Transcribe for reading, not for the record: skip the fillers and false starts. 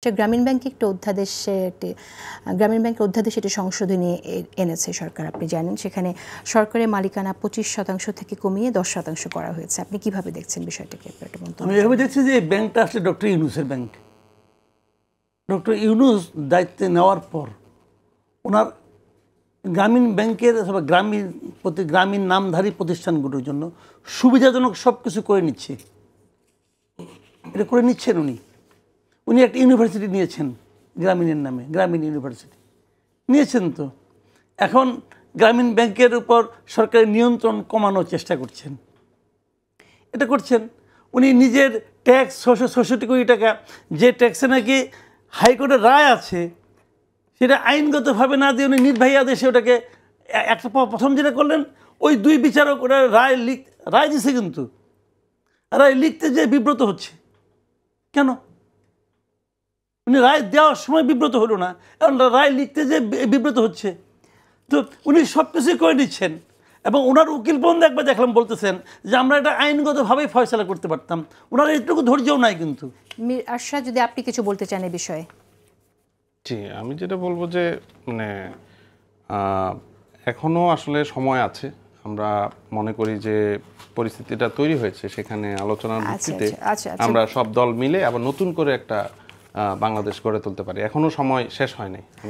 গ্রামীণ ব্যাংক একটি গ্রামীণ ব্যাংকের অধ্যাদেশ এটি সংশোধনী এনেছে সরকার, আপনি জানেন। সেখানে সরকারের মালিকানা 25% থেকে কমিয়ে 10% করা হয়েছে। আপনি কিভাবে দেখছেন বিষয়টাকে? আমি এভাবে দেখছি যে ব্যাংকটা আসলে ডক্টর ইউনূসের ব্যাংক। ডক্টর ইউনূস দায়িত্বে নেওয়ার পর ওনার গ্রামীণ ব্যাংকের অথবা গ্রামীণ নামধারী প্রতিষ্ঠানগুলোর জন্য সুবিধাজনক সব কিছু করে নিচ্ছে। এটা করে নিচ্ছেন উনি একটা ইউনিভার্সিটি নিয়েছেন গ্রামীণের নামে, গ্রামীণ ইউনিভার্সিটি নিয়েছেন। তো এখন গ্রামীণ ব্যাংকের উপর সরকারের নিয়ন্ত্রণ কমানোর চেষ্টা করছেন। এটা করছেন উনি নিজের ট্যাক্স 666 কোটি টাকা, যে ট্যাক্সে নাকি হাইকোর্টের রায় আছে, সেটা আইনগতভাবে না দিয়ে উনি নির্বাহী আদেশে ওটাকে একটা প্রথম যেটা করলেন, ওই দুই বিচারক ওরা রায় দিছে, কিন্তু রায় লিখতে যে বিব্রত হচ্ছে। কেন উনি রায় দেওয়ার সময় বিব্রত হলো না, কারণ রায় লিখতে যে বিব্রত হচ্ছে? তো উনি সব কিছুই করে নিচ্ছেন। এবং ওনার উকিল বন্ধু একবার দেখলাম বলতেছেন যে আমরা এটা আইনগতভাবেই ফয়সালা করতে পারতাম। ওনার এইটুকু ধৈর্যও নাই। কিন্তু মীর আরশাদ, যদি আপনি কিছু বলতে চান এই বিষয়ে। জি, আমি যেটা বলবো যে মানে এখনও আসলে সময় আছে। আমরা মনে করি যে পরিস্থিতিটা তৈরি হয়েছে, সেখানে আলোচনার ভিত্তিতে আমরা সব দল মিলে আবার নতুন করে একটা বাংলাদেশ গড়ে তুলতে পারি। এখনও সময় শেষ হয় নাই।